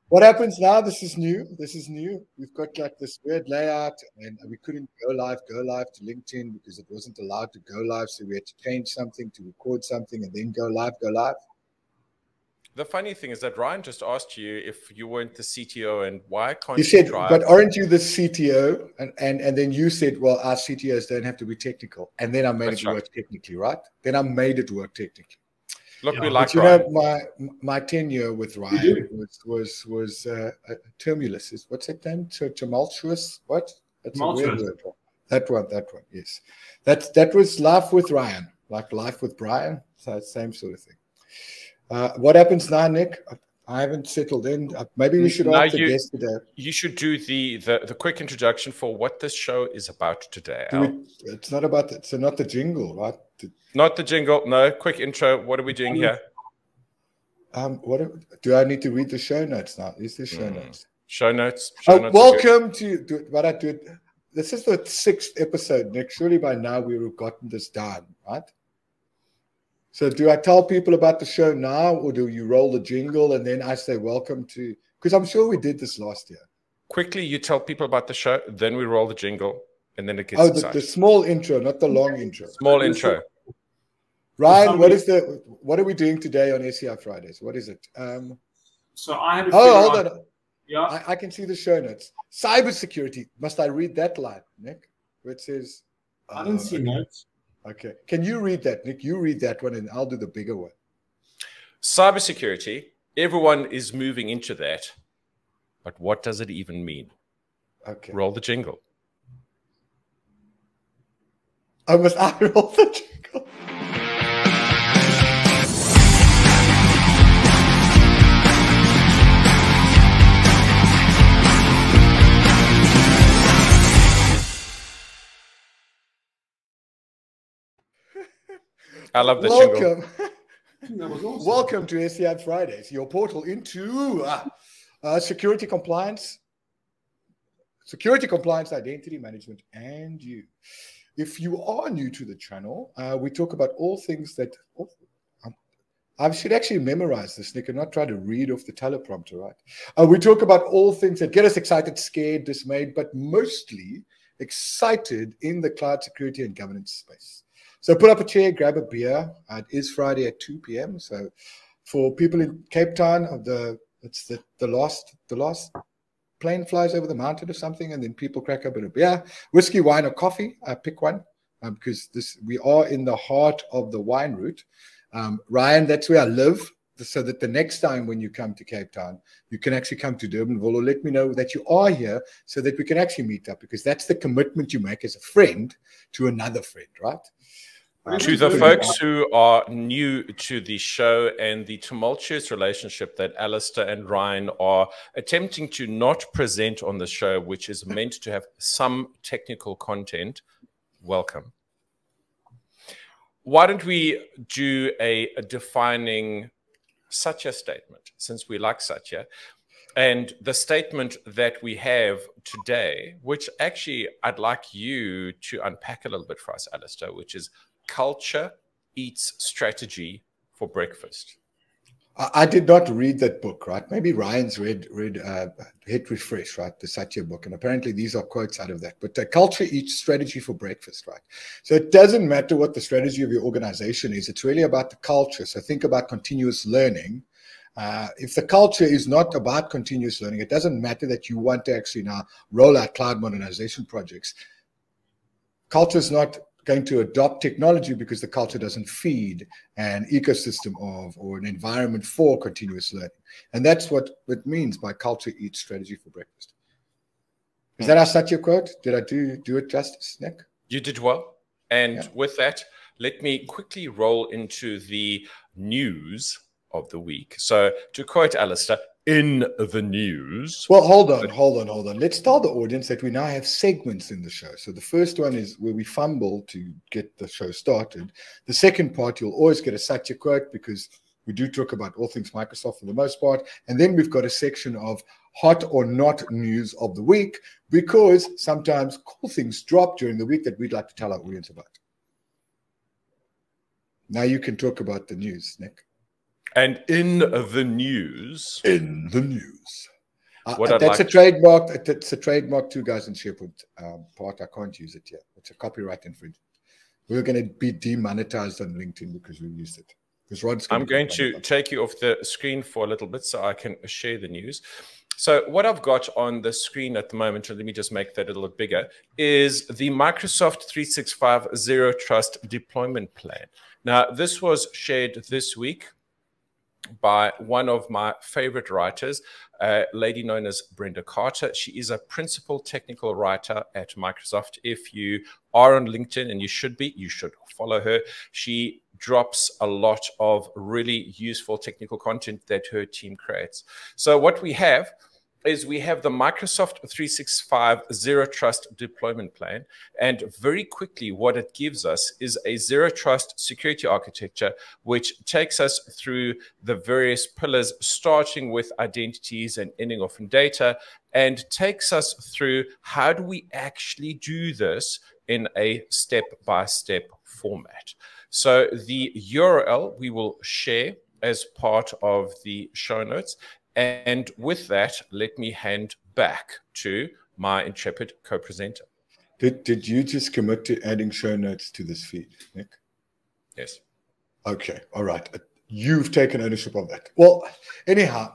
What happens now? This is new. This is new. We've got like this weird layout, and we couldn't go live to LinkedIn because it wasn't allowed to go live. So we had to change something to record something and then go live. The funny thing is that Ryan just asked you if you weren't the CTO and why can't you said, drive? but aren't you the CTO? And then you said, well, our CTOs don't have to be technical. And then I made it work technically, right? Then I made it work technically. Look, we like Ryan. You know, my tenure with Ryan was tumultuous. What's that name? Tumultuous? What? That's a weird word. That one. Yes, that was life with Ryan, like life with Brian. So same sort of thing. What happens now, Nick? I haven't settled in. Maybe we should ask the guest today. You should do the quick introduction for what this show is about today. It's not about that. So not the jingle, right? Not the jingle. No, quick intro. What are we doing here? Do I need to read the show notes now? Is there show notes? Show notes. Welcome to what I do. This is the 6th episode, Nick. Surely by now we would have gotten this done, right? So do I tell people about the show now, or do you roll the jingle and then I say welcome to? Because I'm sure we did this last year. Quickly, you tell people about the show, then we roll the jingle, and then it gets exciting. The small intro, not the long intro. Small intro. Ryan, what are we doing today on SCI Fridays? What is it? So I had hold on. Yeah. I can see the show notes. Cybersecurity. Must I read that line, Nick? Where it says I don't see notes. Okay. Can you read that, Nick? You read that one and I'll do the bigger one. Cybersecurity. Everyone is moving into that. But what does it even mean? Okay. Roll the jingle. Must I roll the jingle? I love the jingle. Awesome. Welcome to SCI Fridays, your portal into security compliance, identity management, and you. If you are new to the channel, we talk about all things that I should actually memorize this, Nick, and not try to read off the teleprompter, right? We talk about all things that get us excited, scared, dismayed, but mostly excited in the cloud security and governance space. So pull up a chair, grab a beer. It is Friday at 2 p.m. So for people in Cape Town, it's the last plane flies over the mountain or something, and then people crack up a beer, whiskey, wine, or coffee. Pick one because we are in the heart of the wine route. Ryan, that's where I live. So that the next time when you come to Cape Town, you can actually come to Durbanville, or let me know that you are here so that we can actually meet up, because that's the commitment you make as a friend to another friend, right? To the folks who are new to the show and the tumultuous relationship that Alistair and Ryan are attempting to not present on the show, which is meant to have some technical content, welcome. Why don't we do a defining Satya statement, since we like Satya, and the statement that we have today, which actually I'd like you to unpack a little bit for us, Alistair, which is culture eats strategy for breakfast. I did not read that book, right? Maybe Ryan's read Hit Refresh, right? The Satya book. And apparently these are quotes out of that. But culture eats strategy for breakfast, right? So it doesn't matter what the strategy of your organization is. It's really about the culture. So think about continuous learning. If the culture is not about continuous learning, it doesn't matter that you want to actually now roll out cloud modernization projects. Culture is not going to adopt technology because the culture doesn't feed an ecosystem of or an environment for continuous learning. And that's what it means by culture eats strategy for breakfast. Is that our Satya quote? Did I do it justice, Nick? You did well. And with that, let me quickly roll into the news of the week. So to quote Alistair, in the news. Well, hold on. Let's tell the audience that we now have segments in the show. So the first one is where we fumble to get the show started. The second part, you'll always get a Satya quote because we do talk about all things Microsoft for the most part. And then we've got a section of hot or not news of the week, because sometimes cool things drop during the week that we'd like to tell our audience about. Now you can talk about the news, Nick. And in the news. In the news. That's a trademark. It's a trademark. Two Guys in Shepherd part. I can't use it yet. It's a copyright infringement. We're going to be demonetized on LinkedIn because we used it. I'm going to take you off the screen for a little bit so I can share the news. So what I've got on the screen at the moment, and let me just make that a little bigger, is the Microsoft 365 Zero Trust Deployment Plan. Now, this was shared this week by one of my favorite writers, a lady known as Brenda Carter. She is a principal technical writer at Microsoft. If you are on LinkedIn, and you should be, you should follow her. She drops a lot of really useful technical content that her team creates. So what we have is we have the Microsoft 365 Zero Trust Deployment Plan. And very quickly, what it gives us is a Zero Trust security architecture, which takes us through the various pillars, starting with identities and ending off in data, and takes us through how do we actually do this in a step-by-step format. So the URL we will share as part of the show notes. And with that, let me hand back to my intrepid co-presenter. Did you just commit to adding show notes to this feed, Nick? Yes. Okay. All right. You've taken ownership of that. Well, anyhow,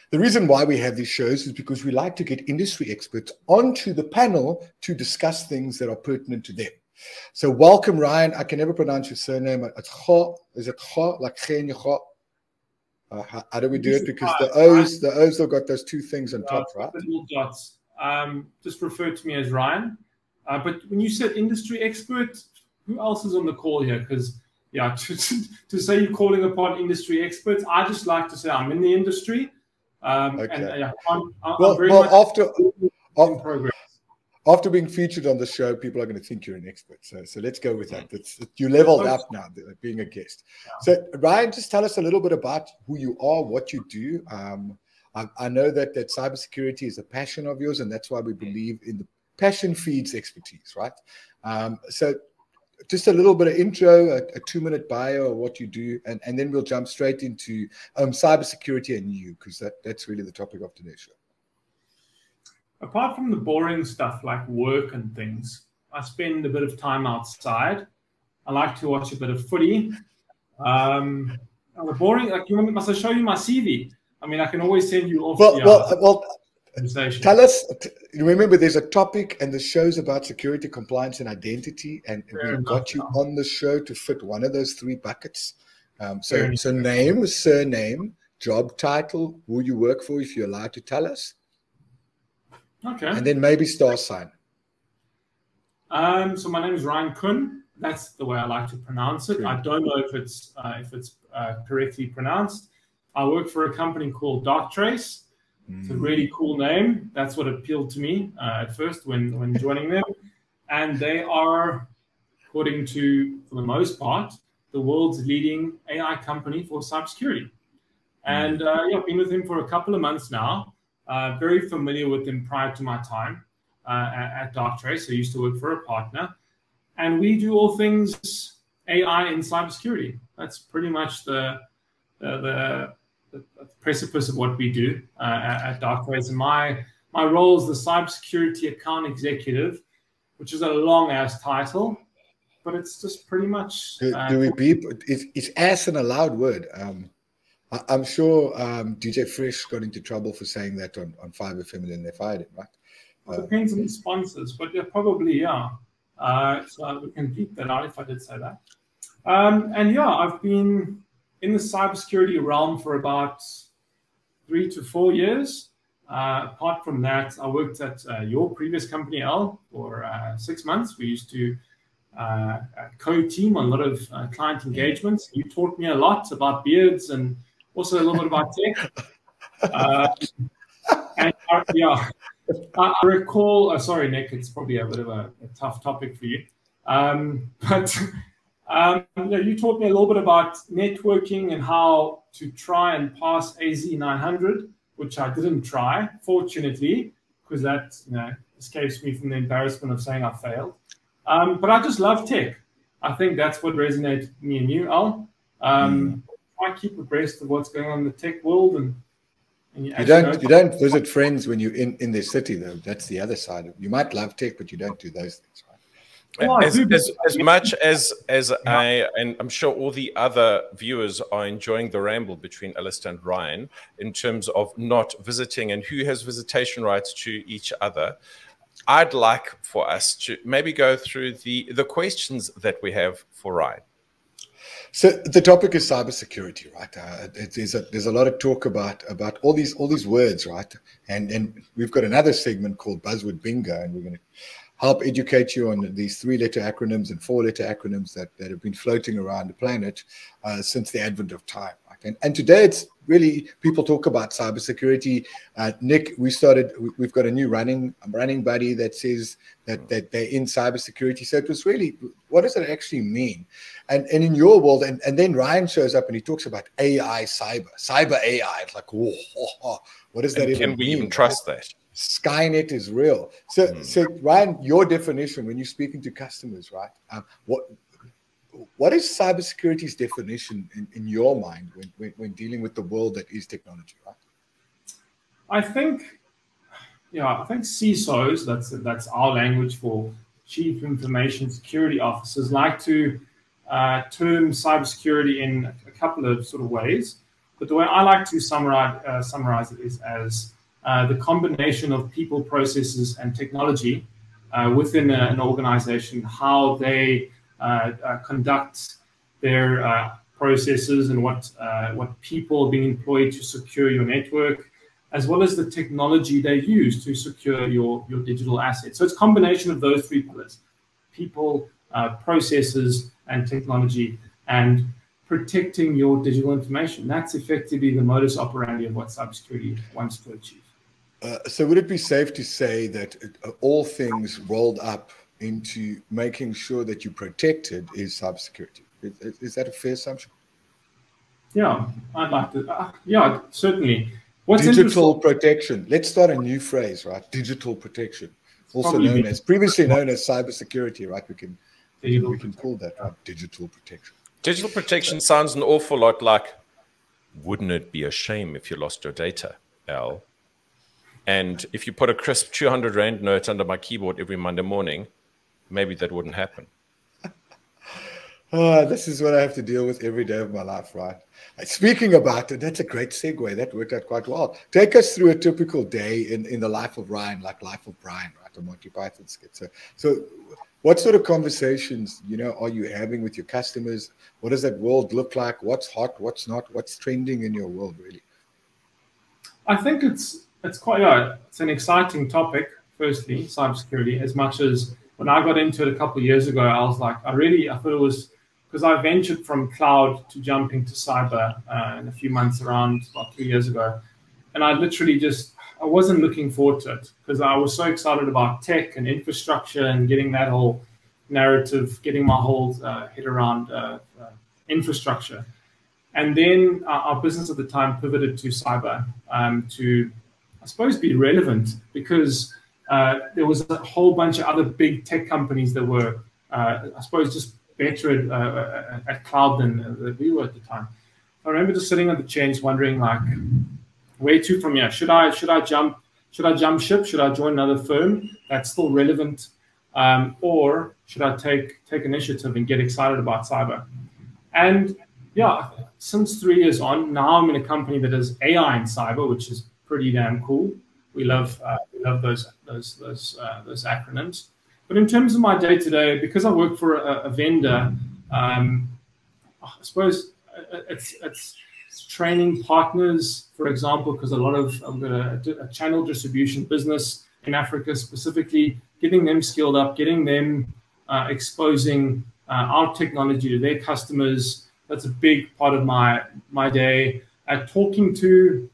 the reason why we have these shows is because we like to get industry experts onto the panel to discuss things that are pertinent to them. So welcome, Ryan. I can never pronounce your surname. It's Kho. Is it Kho? Like Kho? How do we do it? Because the O's have got those two things on top, right? The little dots. Just refer to me as Ryan. But when you said industry expert, who else is on the call here? Because, yeah, to say you're calling upon industry experts, I just like to say I'm in the industry. Okay. And yeah, I'm very much in progress. After being featured on the show, people are going to think you're an expert. So let's go with that. You leveled up now, being a guest. Yeah. So Ryan, just tell us a little bit about who you are, what you do. I know that cybersecurity is a passion of yours, and that's why we believe in the passion feeds expertise, right? So just a little bit of intro, a 2-minute bio of what you do, and then we'll jump straight into cybersecurity and you, because that's really the topic of today's show. Apart from the boring stuff like work and things, I spend a bit of time outside. I like to watch a bit of footy. The boring, like, must I show you my CV? I mean, I can always send you off. Tell us. Remember, there's a topic, and the show's about security, compliance, and identity, and we've got you on the show to fit one of those 3 buckets. So name, surname, job title, who you work for, if you're allowed to tell us. Okay. And then maybe star sign. So my name is Ryan Köhn. That's the way I like to pronounce it. I don't know if it's correctly pronounced. I work for a company called Darktrace. It's a really cool name. That's what appealed to me at first when joining them. And they are, according to, for the most part, the world's leading AI company for cybersecurity. And I've been with them for a couple of months now. Very familiar with them prior to my time at Darktrace. I used to work for a partner. And we do all things AI in cybersecurity. That's pretty much the precipice of what we do at Darktrace. And my role is the cybersecurity account executive, which is a long-ass title, but it's just pretty much... Do we beep? Is ass an allowed word? I'm sure DJ Fresh got into trouble for saying that on 5FM, and then they fired him, right? It depends on the sponsors, but yeah, probably, yeah. So we can beep that out if I did say that. And yeah, I've been in the cybersecurity realm for about 3 to 4 years. Apart from that, I worked at your previous company, L, for 6 months. We used to co-team on a lot of client engagements. You taught me a lot about beards and also a little bit about tech. And yeah, I recall, sorry, Nick, it's probably a bit of a tough topic for you. But you taught me a little bit about networking and how to try and pass AZ900, which I didn't try, fortunately, because that escapes me from the embarrassment of saying I failed. But I just love tech. I think that's what resonates with me and you, Al. I keep abreast of what's going on in the tech world, and And you don't visit friends when you're in their city, though. That's the other side of it. You might love tech, but you don't do those things, right? Well, as much as I, and I'm sure all the other viewers are enjoying the ramble between Alistair and Ryan in terms of not visiting and who has visitation rights to each other, I'd like for us to maybe go through the questions that we have for Ryan. So the topic is cybersecurity, right? There's a lot of talk about all these words, right? And we've got another segment called Buzzword Bingo, and we're going to help educate you on these 3-letter acronyms and 4-letter acronyms that have been floating around the planet since the advent of time. Right? And today it's really, people talk about cybersecurity. Nick, we've got a new running buddy that says that they're in cybersecurity. So it was really, what does it actually mean? And in your world, and then Ryan shows up and he talks about AI, cyber AI. It's like, whoa, what does that even mean? Can we even trust that? Skynet is real. So Ryan, your definition when you're speaking to customers, right? What is cybersecurity's definition in your mind when dealing with the world that is technology, right? I think CISOs, that's our language for Chief Information Security Officers, like to term cybersecurity in a couple of sort of ways. But the way I like to summarize it is as the combination of people, processes, and technology within an organization, how they conduct their processes and what people are being employed to secure your network, as well as the technology they use to secure your digital assets. So it's a combination of those 3 pillars: people, processes, and technology, and protecting your digital information. That's effectively the modus operandi of what cybersecurity wants to achieve. So would it be safe to say that all things rolled up into making sure that you're protected is cybersecurity? Is that a fair assumption? Yeah, I'd like to. Yeah, certainly. What's digital protection? Let's start a new phrase, right? Digital protection, also previously known as cybersecurity, right? We can call that, right? Digital protection. Digital protection sounds an awful lot like, wouldn't it be a shame if you lost your data, Al? And if you put a crisp 200 Rand note under my keyboard every Monday morning, maybe that wouldn't happen. This is what I have to deal with every day of my life, right? Speaking about it, that's a great segue. That worked out quite well. Take us through a typical day in the life of Ryan, like Life of Brian, right? A Monty Python skit. So what sort of conversations, are you having with your customers? What does that world look like? What's hot? What's not? What's trending in your world, really? I think it's quite, it's an exciting topic, firstly, cybersecurity, as much as when I got into it a couple of years ago, I was like, I thought it was, because I ventured from cloud to jumping to cyber in a few months around about 3 years ago. And I literally I wasn't looking forward to it because I was so excited about tech and infrastructure and getting that whole narrative, getting my whole head around infrastructure. And then our business at the time pivoted to cyber to, I suppose, be relevant because there was a whole bunch of other big tech companies that were, I suppose, just better at cloud than we were at the time. I remember just sitting on the chains wondering, like, where to from here? Should I jump ship? Should I join another firm that's still relevant, or should I take initiative and get excited about cyber? And yeah, since 3 years on, now I'm in a company that does AI and cyber, which is pretty damn cool. We love those acronyms. But in terms of my day-to-day, because I work for a vendor, I suppose it's training partners, for example, because I've got a channel distribution business in Africa specifically, getting them skilled up, getting them exposing our technology to their customers. That's a big part of my day. Talking to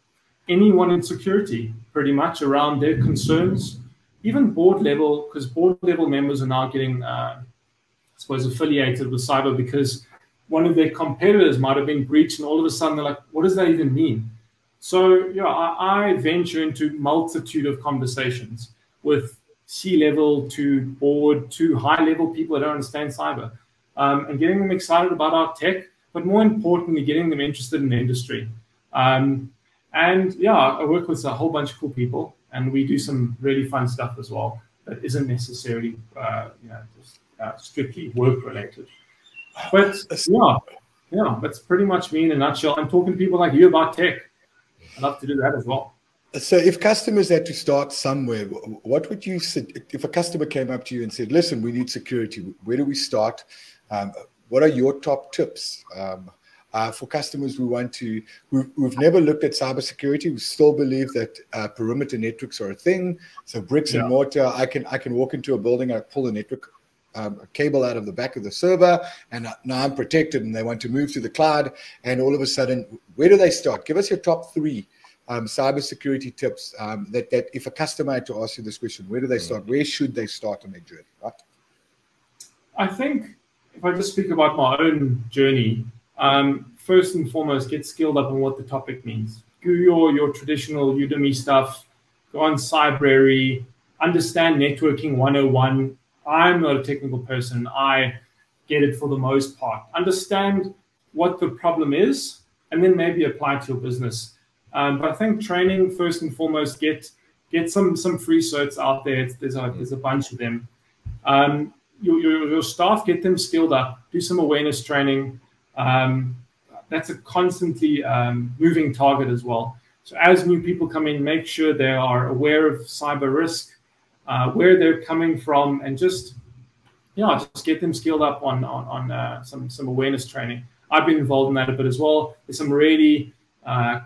anyone in security, pretty much, around their concerns, even board level, because board level members are now getting, I suppose, affiliated with cyber because one of their competitors might have been breached, and all of a sudden they're like, what does that even mean? So yeah, I venture into multitude of conversations with C-level to board to high-level people that don't understand cyber, and getting them excited about our tech, but more importantly, getting them interested in the industry. And yeah, I work with a whole bunch of cool people, and we do some really fun stuff as well that isn't necessarily, just strictly work related. But yeah, that's pretty much me in a nutshell. I'm talking to people like you about tech. I'd love to do that as well. So if customers had to start somewhere, what would you say if a customer came up to you and said, listen, we need security, where do we start? What are your top tips for customers who want to, who've never looked at cybersecurity, who still believe that perimeter networks are a thing? So bricks and mortar, I can walk into a building, I pull a network cable out of the back of the server, and now I'm protected, and they want to move to the cloud, and all of a sudden, where do they start? Give us your top 3 cybersecurity tips that if a customer had to ask you this question, where do they start? Where should they start on their journey? Right? I think if I just speak about my own journey, first and foremost, get skilled up on what the topic means. Do your traditional Udemy stuff, go on Cybrary, understand networking 101. I'm not a technical person. I get it for the most part. Understand what the problem is, and then maybe apply to your business. But I think training, first and foremost, get some free certs out there. There's a bunch of them. Your staff, get them skilled up. Do some awareness training. That's a constantly moving target as well. So as new people come in, make sure they are aware of cyber risk, where they're coming from, and just get them skilled up on some awareness training. I've been involved in that a bit as well. There's some really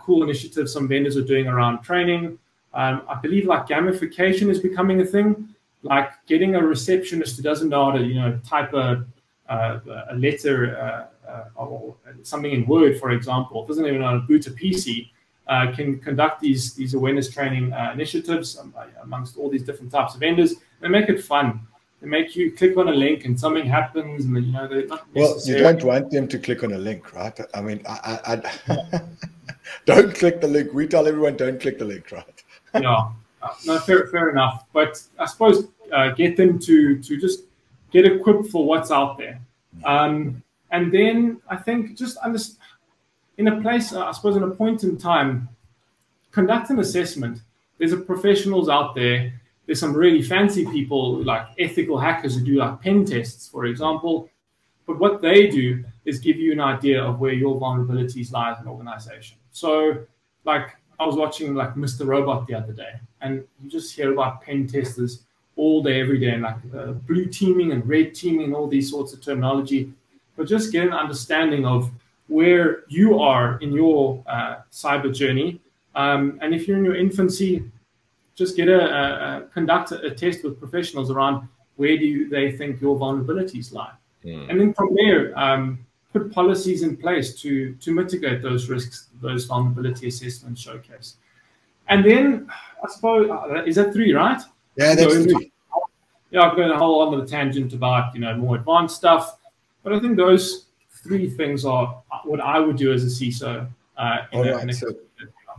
cool initiatives some vendors are doing around training. I believe like gamification is becoming a thing, like getting a receptionist who doesn't know how to type a letter or something in Word, for example, doesn't even know how to boot a PC, can conduct these awareness training initiatives amongst all these different types of vendors. They make it fun. They make you click on a link and something happens, and they're not necessarily... Well, you don't want them to click on a link, right? I mean, I don't click the link. We tell everyone don't click the link, right? Yeah, no, fair enough. But I suppose get them to just get equipped for what's out there. And then I think just in a place, I suppose in a point in time, conduct an assessment. There's professionals out there. There's some really fancy people like ethical hackers who do like pen tests, for example. But what they do is give you an idea of where your vulnerabilities lie as an organization. So like I was watching like Mr. Robot the other day, and you just hear about pen testers all day, every day, and like blue teaming and red teaming and all these sorts of terminology. But just get an understanding of where you are in your cyber journey. And if you're in your infancy, just get conduct a test with professionals around where do they think your vulnerabilities lie. And then from there, put policies in place to mitigate those risks, those vulnerability assessments showcase. And then I suppose, is that 3, right? Yeah, that's 3. Yeah, I've got a whole lot of the tangent about, more advanced stuff. But I think those 3 things are what I would do as a CISO.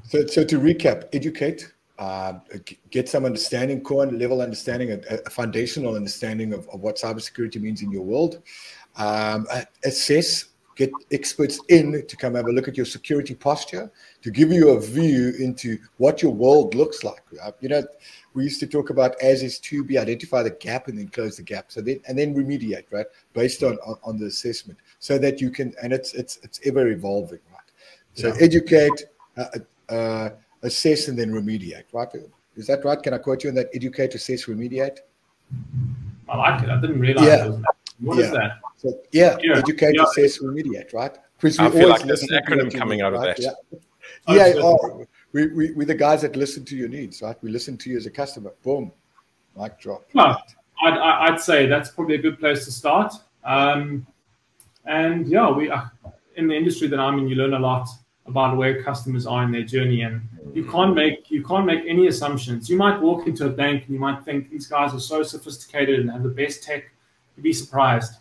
So to recap, educate, get some understanding, core level understanding, a foundational understanding of what cybersecurity means in your world. Assess, get experts in to come have a look at your security posture, to give you a view into what your world looks like. We used to talk about as is to be, identify the gap and then close the gap. So then remediate, right, based on the assessment, so that you can, and it's ever evolving, right? So educate, assess, and then remediate, right? Is that right? Can I quote you on that? Educate, assess, remediate. I like it. I didn't realize it was that. What is that? So, educate, assess, remediate, right? Because I feel like there's an acronym coming out of that. We're the guys that listen to your needs, right? We listen to you as a customer. Boom, mic drop. No, I'd say that's probably a good place to start. And yeah, we are in the industry that I'm in. You learn a lot about where customers are in their journey, and you can't make any assumptions. You might walk into a bank and you might think these guys are so sophisticated and have the best tech. You'd be surprised.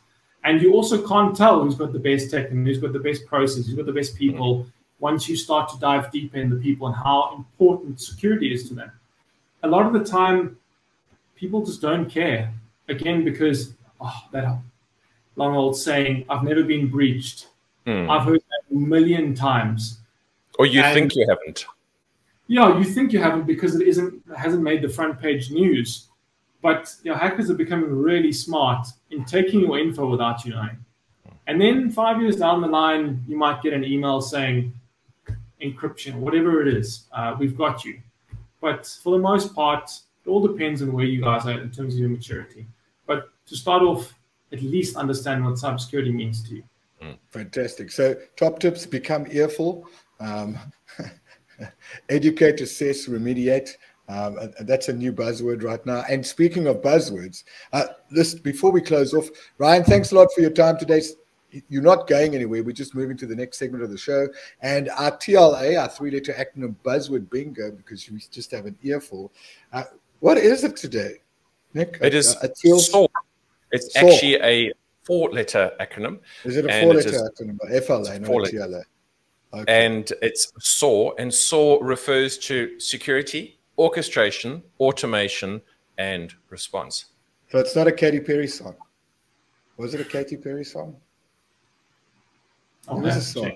And you also can't tell who's got the best tech and who's got the best process, who's got the best people, once you start to dive deeper in the people and how important security is to them. A lot of the time, people just don't care. Again, because that long old saying, I've never been breached. I've heard that a million times. Or you think you haven't. Yeah, you think you haven't because it hasn't made the front page news. But hackers are becoming really smart in taking your info without you knowing. And then 5 years down the line, you might get an email saying encryption, whatever it is, we've got you. But for the most part, it all depends on where you guys are in terms of your maturity. But to start off, at least understand what cybersecurity means to you. Fantastic. So top tips: become earful, educate, assess, remediate. That's a new buzzword right now. And speaking of buzzwords, before we close off, Ryan, thanks a lot for your time today. You're not going anywhere. We're just moving to the next segment of the show. And our TLA, our three-letter acronym buzzword bingo, because we just have an earful. What is it today, Nick? It is SOAR. It's SOAR. Actually a four-letter acronym. Is it a four-letter acronym? FLA, not TLA. Okay. And it's SOAR. And SOAR refers to security, orchestration, automation, and response. So it's not a Katy Perry song. Was it a Katy Perry song? Oh, what is a song?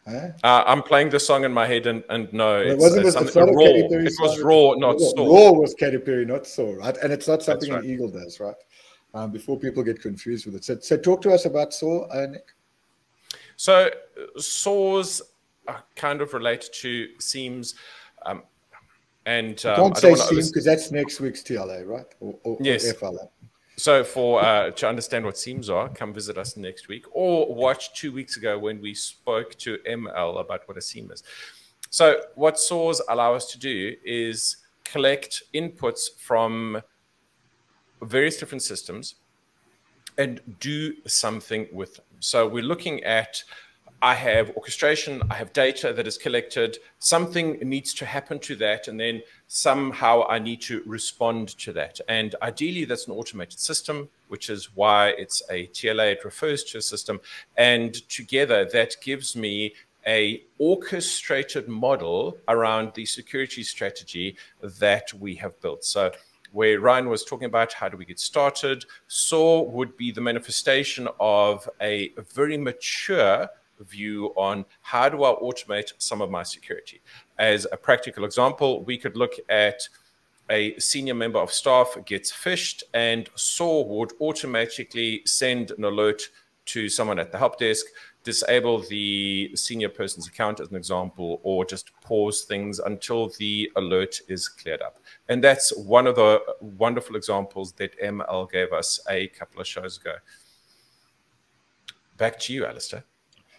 Huh? I'm playing the song in my head, and no, it was Raw. It was Raw, not SOAR. Raw was Katy Perry, not SOAR, right? And it's not something right. an Eagle does, right? Before people get confused with it. So talk to us about SOAR, Nick. So SOARs are kind of related to SIEMs. And you can't say SIEM because that's next week's TLA, right? Or yes. FLA. So to understand what SIEMs are, come visit us next week, or watch 2 weeks ago when we spoke to ML about what a SIEM is. So what SOARs allow us to do is collect inputs from various different systems and do something with them. So we're looking at, I have orchestration, I have data that is collected, something needs to happen to that, and then somehow I need to respond to that. And ideally, that's an automated system, which is why it's a TLA. It refers to a system. And together, that gives me an orchestrated model around the security strategy that we have built. So where Ryan was talking about how do we get started, SOAR would be the manifestation of a very mature view on how do I automate some of my security. As a practical example, we could look at a senior member of staff gets phished, and SOAR would automatically send an alert to someone at the help desk, disable the senior person's account as an example, or just pause things until the alert is cleared up. And that's one of the wonderful examples that ML gave us a couple of shows ago. Back to you, Alistair.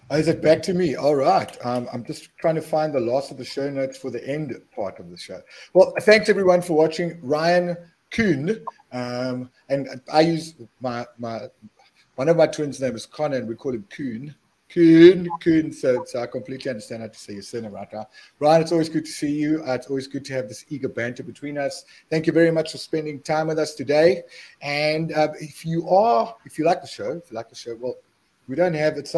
Oh, is it back to me? All right. I'm just trying to find the last of the show notes for the end part of the show. Well, thanks everyone for watching. Ryan Köhn, and I use one of my twins' name is Connor, and we call him Köhn. Köhn. So I completely understand how to say your surname right now. Ryan, it's always good to see you. It's always good to have this eager banter between us. Thank you very much for spending time with us today. And if you like the show, well, we don't have, this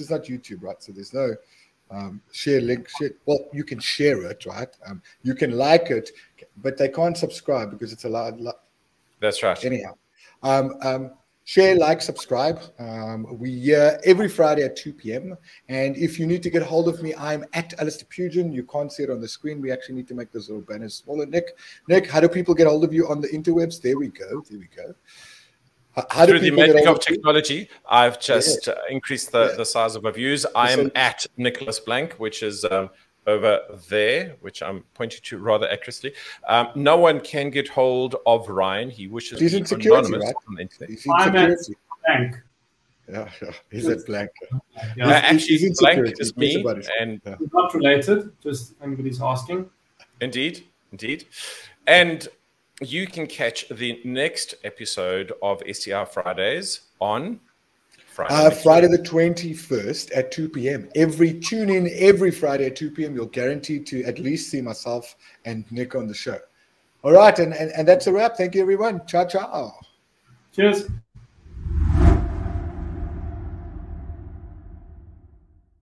is not YouTube, right? So there's no share link. Well, you can share it, right? You can like it, but they can't subscribe because it's allowed. That's right. Anyhow, share, like, subscribe. We every Friday at 2 p.m. And if you need to get hold of me, I'm at Alistair Pugin. You can't see it on the screen. We actually need to make those little banners smaller. Nick, how do people get hold of you on the interwebs? There we go. How Through the magic of technology, I've just increased the size of my views. I am at Nicholas Blank, which is over there, which I'm pointing to rather accurately. No one can get hold of Ryan. He wishes to be anonymous, right? On the internet. I'm at Blank. Yeah, he's at Blank. Yeah. Actually, Blank is me, and we're not related. Just anybody's asking. Indeed. And you can catch the next episode of SCI Fridays on Friday the 21st at 2 p.m. Tune in every Friday at 2 p.m. You're guaranteed to at least see myself and Nick on the show. All right, and that's a wrap. Thank you, everyone. Ciao. Cheers.